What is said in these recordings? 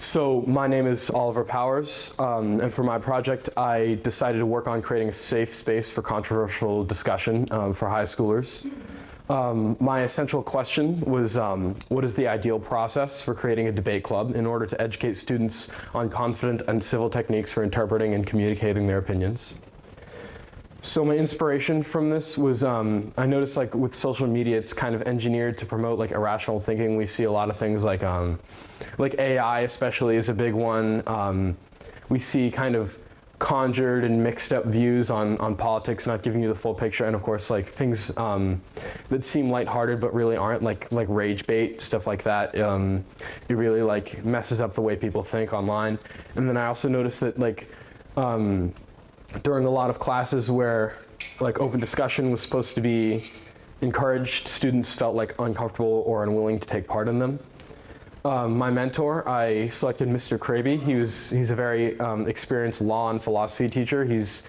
So my name is Oliver Powers, and for my project, I decided to work on creating a safe space for controversial discussion for high schoolers. My essential question was, what is the ideal process for creating a debate club in order to educate students on confident and civil techniques for interpreting and communicating their opinions? So my inspiration from this was, I noticed like with social media, it's kind of engineered to promote like irrational thinking. We see a lot of things like AI especially is a big one. We see kind of conjured and mixed up views on politics, not giving you the full picture. And of course, like things that seem lighthearted but really aren't, like rage bait, stuff like that. It really like messes up the way people think online. And then I also noticed that like, during a lot of classes where like open discussion was supposed to be encouraged, students felt like uncomfortable or unwilling to take part in them. My mentor, I selected Mr. Kraby. He's a very experienced law and philosophy teacher. He's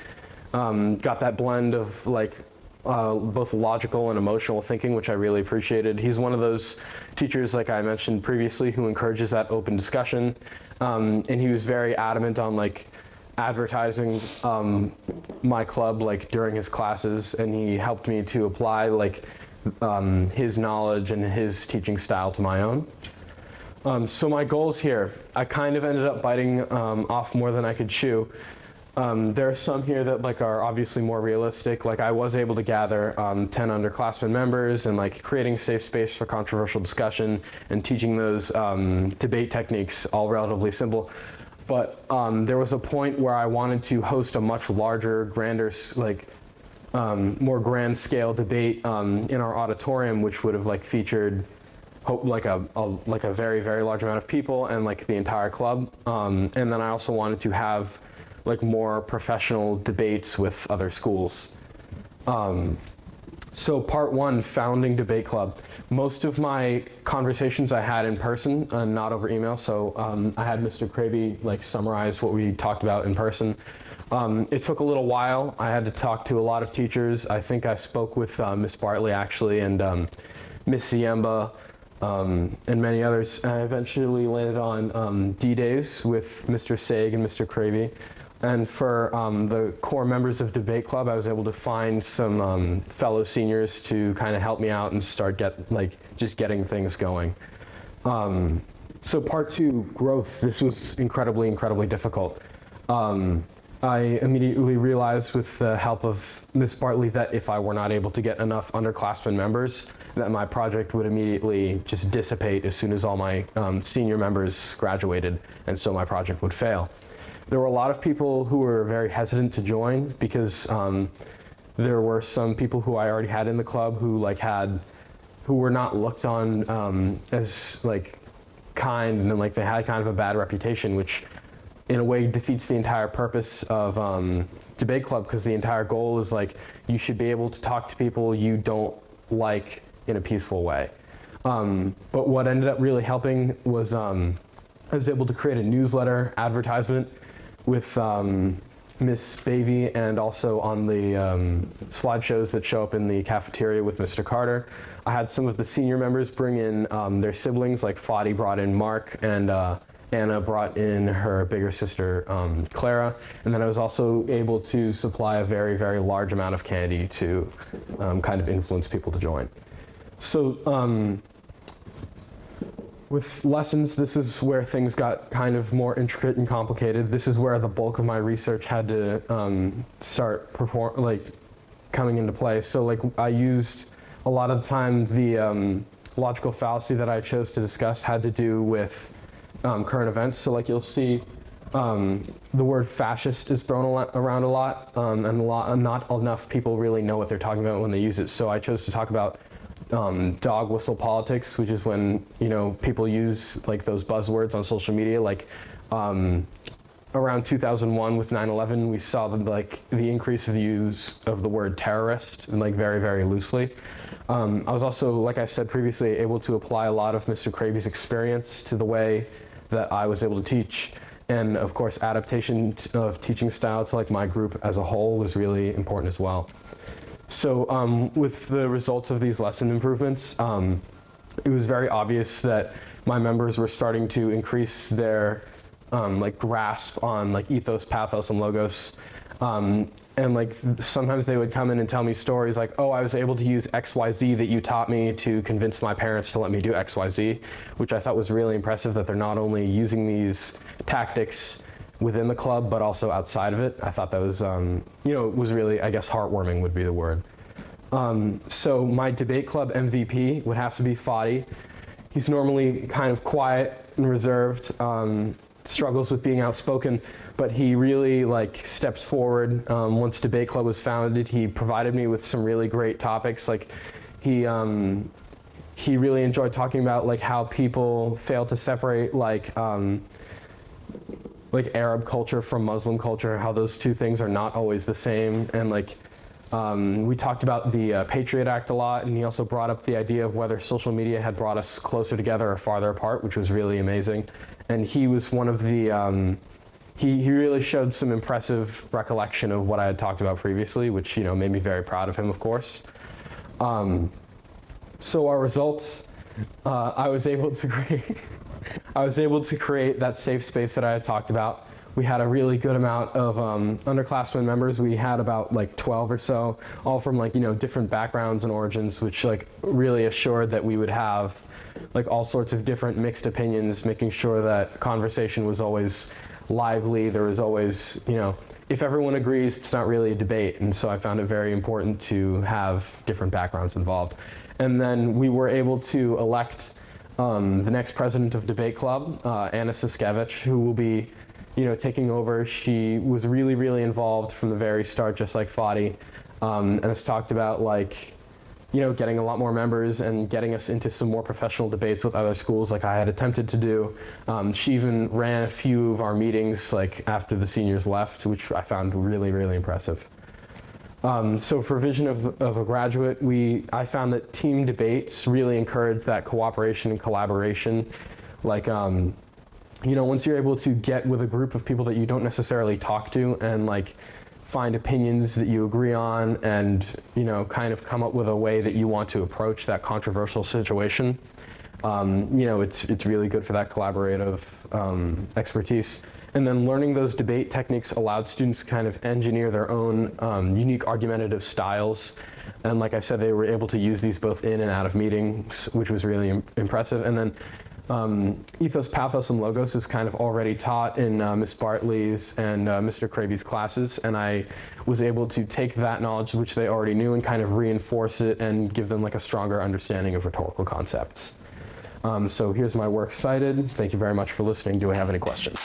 got that blend of like both logical and emotional thinking, which I really appreciated. He's one of those teachers, like I mentioned previously, who encourages that open discussion. And he was very adamant on like advertising my club like during his classes, and he helped me to apply like his knowledge and his teaching style to my own. So my goals here, I kind of ended up biting off more than I could chew. There are some here that like are obviously more realistic. Like I was able to gather 10 underclassmen members and like creating safe space for controversial discussion and teaching those debate techniques, all relatively simple. But there was a point where I wanted to host a much larger, grander, like more grand scale debate in our auditorium, which would have like featured like a very, very large amount of people and like the entire club. And then I also wanted to have like more professional debates with other schools. So part one, founding debate club. Most of my conversations I had in person, not over email. So I had Mr. Kraby like summarize what we talked about in person. It took a little while. I had to talk to a lot of teachers. I think I spoke with Miss Bartley actually, and Miss Ziemba, and many others. I eventually landed on D-Days with Mr. Saig and Mr. Kraby. And for the core members of Debate Club, I was able to find some fellow seniors to kind of help me out and start just getting things going. So part two, growth. This was incredibly, incredibly difficult. I immediately realized with the help of Ms. Bartley that if I were not able to get enough underclassmen members, that my project would immediately just dissipate as soon as all my senior members graduated, and so my project would fail. There were a lot of people who were very hesitant to join because there were some people who I already had in the club who were not looked on as like kind, and then like they had kind of a bad reputation, which in a way defeats the entire purpose of Debate Club, because the entire goal is like you should be able to talk to people you don't like in a peaceful way. But what ended up really helping was I was able to create a newsletter advertisement with Miss Bavey, and also on the slideshows that show up in the cafeteria with Mr. Carter. I had some of the senior members bring in their siblings, like Fadi brought in Mark, and Anna brought in her bigger sister, Clara. And then I was also able to supply a very, very large amount of candy to kind of influence people to join. So with lessons, this is where things got kind of more intricate and complicated. This is where the bulk of my research had to start coming into play. So like I used a lot of the time the logical fallacy that I chose to discuss had to do with current events. So like you'll see the word fascist is thrown around a lot, and not enough people really know what they're talking about when they use it. So I chose to talk about dog whistle politics, which is when people use like those buzzwords on social media. Like around 2001 with 9/11, we saw the increase of the use of the word terrorist, and like very, very loosely. I was also, like I said previously, able to apply a lot of Mr. Kraby's experience to the way that I was able to teach. And of course, adaptation of teaching style to like my group as a whole was really important as well. So with the results of these lesson improvements, it was very obvious that my members were starting to increase their like grasp on like ethos, pathos, and logos. And like sometimes they would come in and tell me stories like, oh, I was able to use XYZ that you taught me to convince my parents to let me do XYZ, which I thought was really impressive, that they're not only using these tactics within the club, but also outside of it. I thought that was, you know, it was really, I guess, heartwarming would be the word. So my debate club MVP would have to be Fadi. He's normally kind of quiet and reserved, struggles with being outspoken, but he really like stepped forward. Once debate club was founded, he provided me with some really great topics. Like he really enjoyed talking about like how people fail to separate like Arab culture from Muslim culture, how those two things are not always the same. And like we talked about the Patriot Act a lot, and he also brought up the idea of whether social media had brought us closer together or farther apart, which was really amazing. And he was one of the, he really showed some impressive recollection of what I had talked about previously, which, you know, made me very proud of him, of course. So our results, I was able to create that safe space that I had talked about. We had a really good amount of underclassmen members. We had about like 12 or so, all from like, you know, different backgrounds and origins, which like really assured that we would have like all sorts of different mixed opinions, making sure that conversation was always lively. There was always, you know, if everyone agrees, it's not really a debate. And so I found it very important to have different backgrounds involved. And then we were able to elect the next president of Debate Club, Anna Siskevich, who will be, you know, taking over. She was really, really involved from the very start, just like Fadi, and has talked about like, you know, getting a lot more members and getting us into some more professional debates with other schools like I had attempted to do. She even ran a few of our meetings like after the seniors left, which I found really, really impressive. So for Vision of a Graduate, I found that team debates really encourage that cooperation and collaboration. Like, you know, once you're able to get with a group of people that you don't necessarily talk to and like find opinions that you agree on and, you know, kind of come up with a way that you want to approach that controversial situation, you know, it's really good for that collaborative expertise. And then learning those debate techniques allowed students to kind of engineer their own unique argumentative styles. And like I said, they were able to use these both in and out of meetings, which was really impressive. And then ethos, pathos, and logos is kind of already taught in Ms. Bartley's and Mr. Cravy's classes, and I was able to take that knowledge, which they already knew, and kind of reinforce it and give them like a stronger understanding of rhetorical concepts. So here's my works cited. Thank you very much for listening. Do I have any questions?